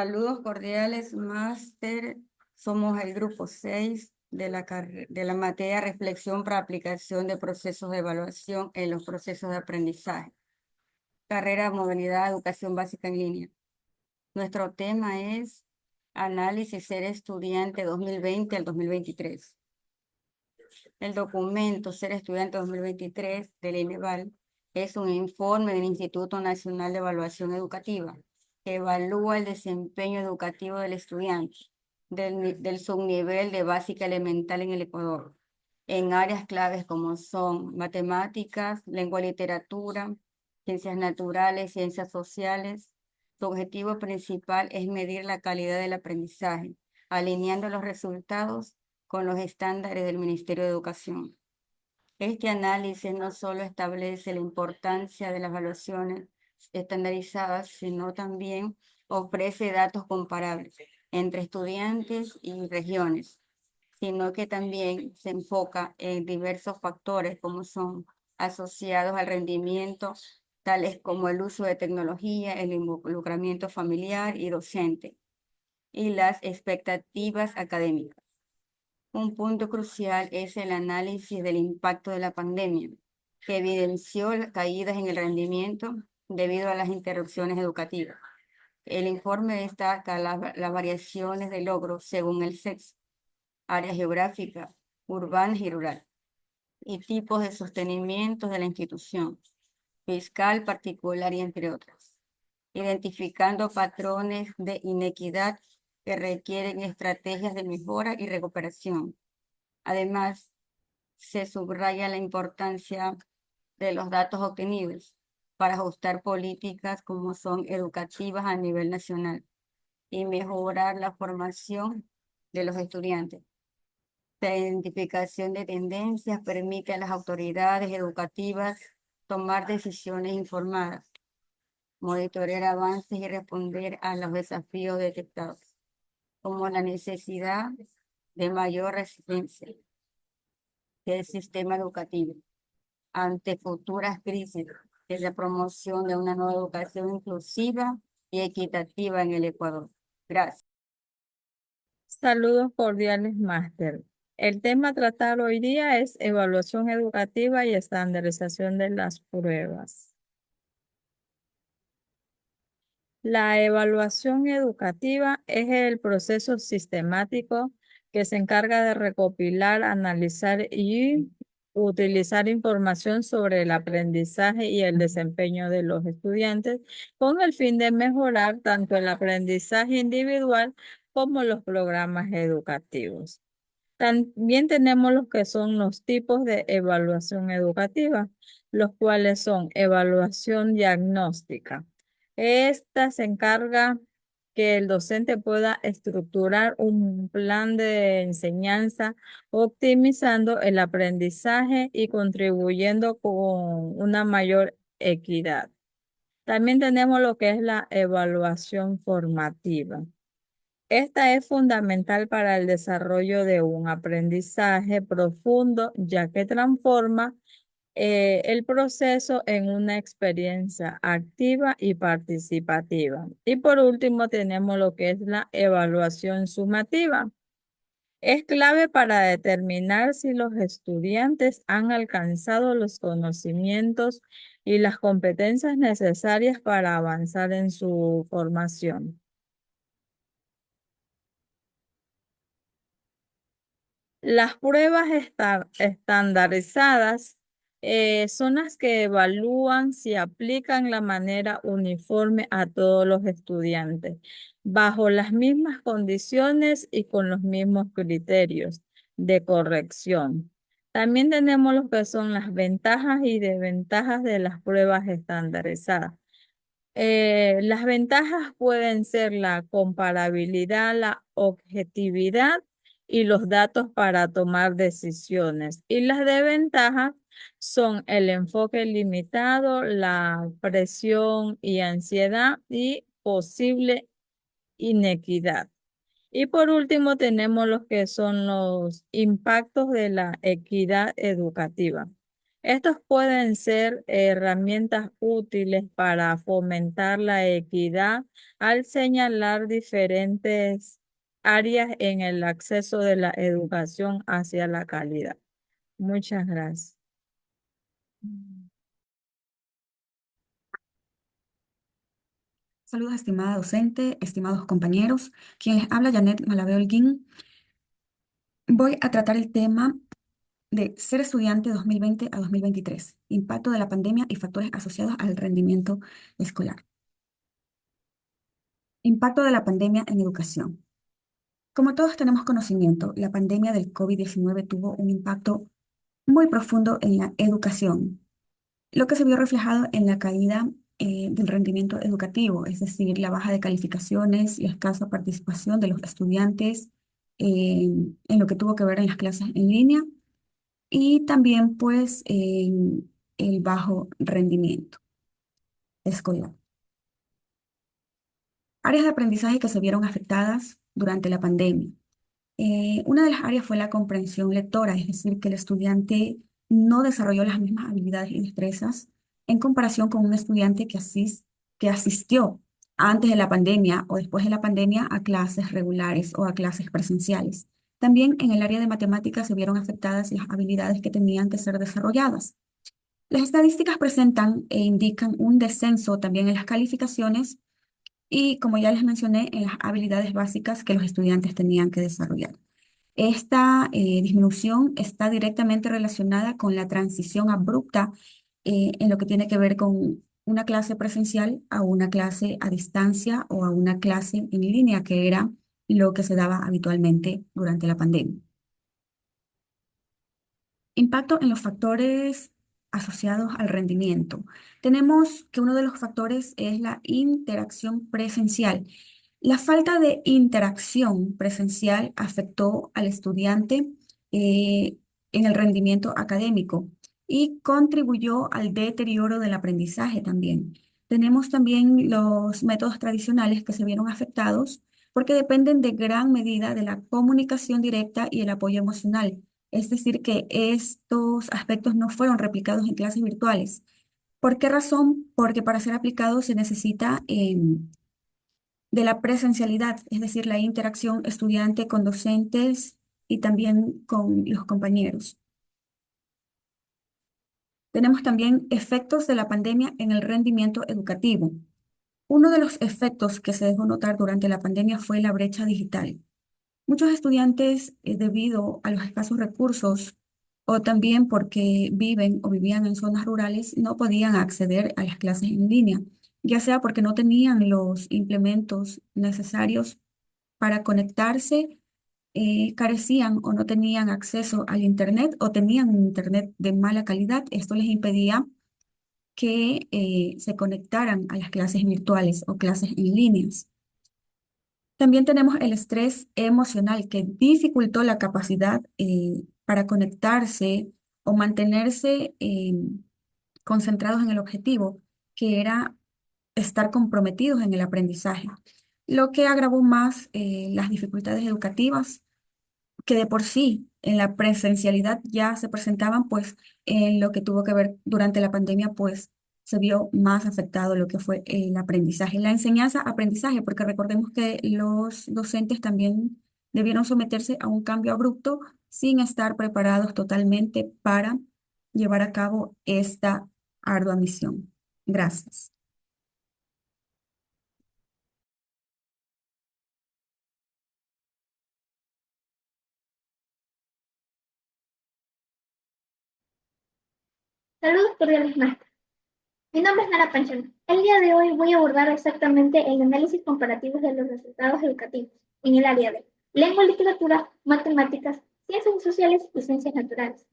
Saludos cordiales, máster. Somos el grupo 6 de la materia Reflexión para aplicación de procesos de evaluación en los procesos de aprendizaje. Carrera Modalidad Educación Básica en Línea. Nuestro tema es Análisis Ser Estudiante 2020 al 2023. El documento Ser Estudiante 2023 del INEVAL es un informe del Instituto Nacional de Evaluación Educativa que evalúa el desempeño educativo del estudiante del subnivel de básica elemental en el Ecuador, en áreas claves como son matemáticas, lengua y literatura, ciencias naturales, ciencias sociales. Su objetivo principal es medir la calidad del aprendizaje, alineando los resultados con los estándares del Ministerio de Educación. Este análisis no solo establece la importancia de las evaluaciones estandarizadas, sino también ofrece datos comparables entre estudiantes y regiones, sino que también se enfoca en diversos factores como son asociados al rendimiento, tales como el uso de tecnología, el involucramiento familiar y docente, y las expectativas académicas. Un punto crucial es el análisis del impacto de la pandemia, que evidenció caídas en el rendimiento debido a las interrupciones educativas. El informe destaca las variaciones de logros según el sexo, área geográfica, urbana y rural, y tipos de sostenimiento de la institución, fiscal, particular y entre otras, identificando patrones de inequidad que requieren estrategias de mejora y recuperación. Además, se subraya la importancia de los datos obtenidos para ajustar políticas como son educativas a nivel nacional y mejorar la formación de los estudiantes. La identificación de tendencias permite a las autoridades educativas tomar decisiones informadas, monitorear avances y responder a los desafíos detectados, como la necesidad de mayor resiliencia del sistema educativo ante futuras crisis, de la promoción de una nueva educación inclusiva y equitativa en el Ecuador. Gracias. Saludos cordiales, máster. El tema a tratar hoy día es evaluación educativa y estandarización de las pruebas. La evaluación educativa es el proceso sistemático que se encarga de recopilar, analizar y utilizar información sobre el aprendizaje y el desempeño de los estudiantes con el fin de mejorar tanto el aprendizaje individual como los programas educativos. También tenemos los que son los tipos de evaluación educativa, los cuales son evaluación diagnóstica. Esta se encarga que el docente pueda estructurar un plan de enseñanza, optimizando el aprendizaje y contribuyendo con una mayor equidad. También tenemos lo que es la evaluación formativa. Esta es fundamental para el desarrollo de un aprendizaje profundo, ya que transforma el proceso en una experiencia activa y participativa. Y por último, tenemos lo que es la evaluación sumativa. Es clave para determinar si los estudiantes han alcanzado los conocimientos y las competencias necesarias para avanzar en su formación. Las pruebas estandarizadas son las que evalúan si aplican la manera uniforme a todos los estudiantes, bajo las mismas condiciones y con los mismos criterios de corrección. También tenemos lo que son las ventajas y desventajas de las pruebas estandarizadas. Las ventajas pueden ser la comparabilidad, la objetividad y los datos para tomar decisiones. Y las desventajas son el enfoque limitado, la presión y ansiedad y posible inequidad. Y por último tenemos los que son los impactos de la equidad educativa. Estos pueden ser herramientas útiles para fomentar la equidad al señalar diferentes áreas en el acceso de la educación hacia la calidad. Muchas gracias. Saludos, estimada docente, estimados compañeros. Quien les habla, Janet Malavé Holguín. Voy a tratar el tema de ser estudiante 2020 a 2023, impacto de la pandemia y factores asociados al rendimiento escolar. Impacto de la pandemia en educación. Como todos tenemos conocimiento, la pandemia del COVID-19 tuvo un impacto muy profundo en la educación, lo que se vio reflejado en la caída del rendimiento educativo, es decir, la baja de calificaciones, la escasa participación de los estudiantes en lo que tuvo que ver en las clases en línea y también pues en el bajo rendimiento escolar. Áreas de aprendizaje que se vieron afectadas durante la pandemia. Una de las áreas fue la comprensión lectora, es decir, que el estudiante no desarrolló las mismas habilidades y destrezas en comparación con un estudiante que asistió antes de la pandemia o después de la pandemia a clases regulares o a clases presenciales. También en el área de matemáticas se vieron afectadas las habilidades que tenían que ser desarrolladas. Las estadísticas presentan e indican un descenso también en las calificaciones y, como ya les mencioné, en las habilidades básicas que los estudiantes tenían que desarrollar. Esta disminución está directamente relacionada con la transición abrupta en lo que tiene que ver con una clase presencial a una clase a distancia o a una clase en línea, que era lo que se daba habitualmente durante la pandemia. Impacto en los factores asociados al rendimiento. Tenemos que uno de los factores es la interacción presencial. La falta de interacción presencial afectó al estudiante eh, en el rendimiento académico y contribuyó al deterioro del aprendizaje también. Tenemos también los métodos tradicionales que se vieron afectados porque dependen de gran medida de la comunicación directa y el apoyo emocional. Es decir, que estos aspectos no fueron replicados en clases virtuales. ¿Por qué razón? Porque para ser aplicado se necesita de la presencialidad, es decir, la interacción estudiante con docentes y también con los compañeros. Tenemos también efectos de la pandemia en el rendimiento educativo. Uno de los efectos que se dejó notar durante la pandemia fue la brecha digital. Muchos estudiantes, debido a los escasos recursos o también porque viven o vivían en zonas rurales, no podían acceder a las clases en línea, ya sea porque no tenían los implementos necesarios para conectarse, carecían o no tenían acceso al Internet o tenían un Internet de mala calidad. Esto les impedía que se conectaran a las clases virtuales o clases en líneas. También tenemos el estrés emocional que dificultó la capacidad para conectarse o mantenerse concentrados en el objetivo, que era estar comprometidos en el aprendizaje, lo que agravó más las dificultades educativas que de por sí en la presencialidad ya se presentaban, pues en lo que tuvo que ver durante la pandemia, pues se vio más afectado lo que fue el aprendizaje, la enseñanza-aprendizaje, porque recordemos que los docentes también debieron someterse a un cambio abrupto sin estar preparados totalmente para llevar a cabo esta ardua misión. Gracias. Saludos cordiales, maestra. Mi nombre es Nara Panchón. El día de hoy voy a abordar exactamente el análisis comparativo de los resultados educativos en el área de lengua y literatura, matemáticas, ciencias sociales y ciencias naturales.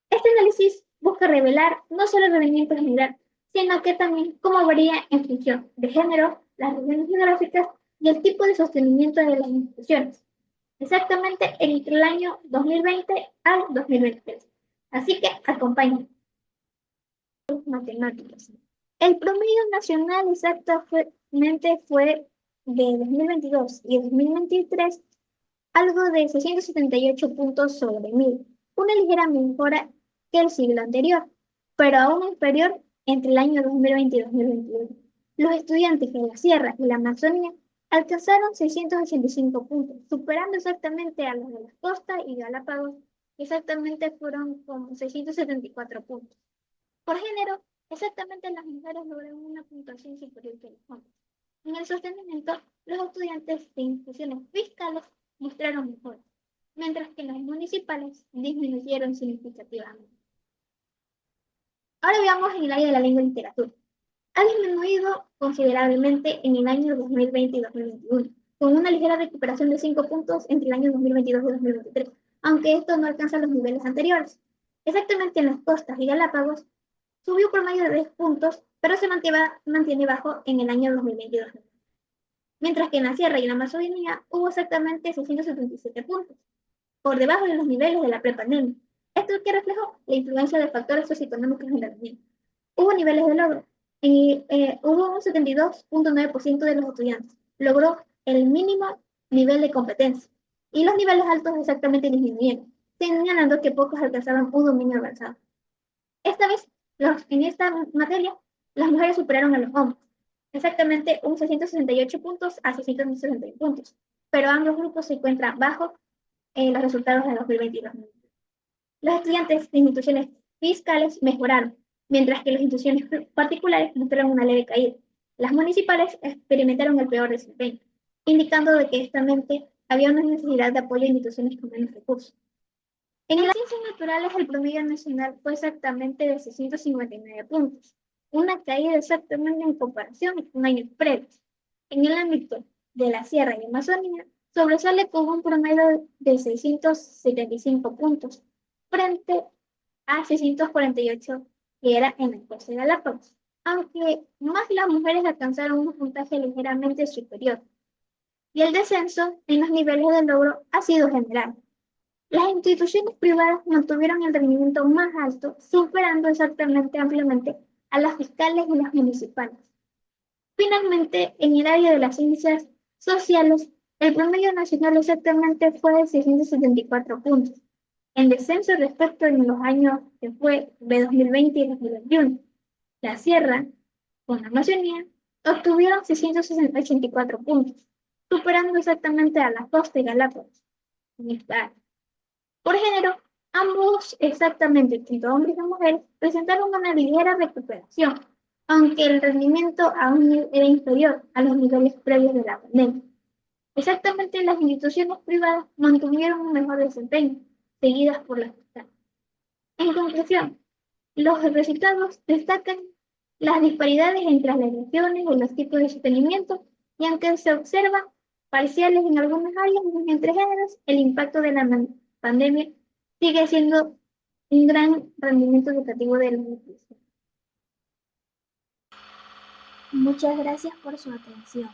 Este análisis busca revelar no solo el rendimiento general, sino que también cómo varía en función de género, las regiones geográficas y el tipo de sostenimiento de las instituciones, exactamente entre el año 2020 al 2023. Así que acompáñenme. Matemáticas. El promedio nacional exactamente fue de 2022 y 2023 algo de 678 puntos sobre 1000, una ligera mejora que el siglo anterior, pero aún inferior entre el año 2020 y 2021. Los estudiantes de la Sierra y la Amazonía alcanzaron 685 puntos, superando exactamente a los de las costas y Galápagos, que exactamente fueron con 674 puntos. Por género, exactamente las mujeres lograron una puntuación superior que los hombres. En el sostenimiento, los estudiantes de instituciones fiscales mostraron mejoras, mientras que los municipales disminuyeron significativamente. Ahora veamos en el área de la lengua y literatura. Ha disminuido considerablemente en el año 2020 y 2021, con una ligera recuperación de 5 puntos entre el año 2022 y 2023, aunque esto no alcanza los niveles anteriores. Exactamente en las costas y Galápagos, subió por medio de 10 puntos, pero se mantiene bajo en el año 2022. Mientras que en la Sierra y en la Amazonía hubo exactamente 677 puntos, por debajo de los niveles de la prepandemia. Esto que reflejó la influencia de factores socioeconómicos en la región. Hubo niveles de logro. Hubo un 72.9% de los estudiantes. Logró el mínimo nivel de competencia. Y los niveles altos exactamente disminuyeron, señalando que pocos alcanzaban un dominio avanzado. Esta vez, en esta materia, las mujeres superaron a los hombres. Exactamente un 668 puntos a 661 puntos. Pero ambos grupos se encuentran bajo los resultados de 2022. Los estudiantes de instituciones fiscales mejoraron, mientras que las instituciones particulares mostraron una leve caída. Las municipales experimentaron el peor desempeño, indicando de que mente había una necesidad de apoyo a instituciones con menos recursos. En las ciencias naturales el promedio nacional fue exactamente de 659 puntos, una caída exactamente en comparación con años previos. En el ámbito de la Sierra y Amazonía, sobresale con un promedio de 675 puntos, frente a 648 que era en el costa de Galápagos, aunque más las mujeres alcanzaron un puntaje ligeramente superior, y el descenso en los niveles de logro ha sido general. Las instituciones privadas mantuvieron el rendimiento más alto, superando exactamente ampliamente a las fiscales y las municipales. Finalmente, en el área de las ciencias sociales, el promedio nacional exactamente fue de 674 puntos, en descenso respecto en los años que fue de 2020 y 2021. La Sierra, con la Amazonía, obtuvieron 684 puntos, superando exactamente a la costa y Galápagos en esta área. Por género, ambos exactamente, tanto hombres y mujeres, presentaron una ligera recuperación, aunque el rendimiento aún era inferior a los niveles previos de la pandemia. Exactamente, las instituciones privadas mantuvieron un mejor desempeño, seguidas por las fiscales. En conclusión, los resultados destacan las disparidades entre las regiones y los tipos de sostenimiento, y aunque se observan parciales en algunas áreas y entre géneros, el impacto de la pandemia sigue siendo un gran rendimiento educativo de los estudiantes. Muchas gracias por su atención.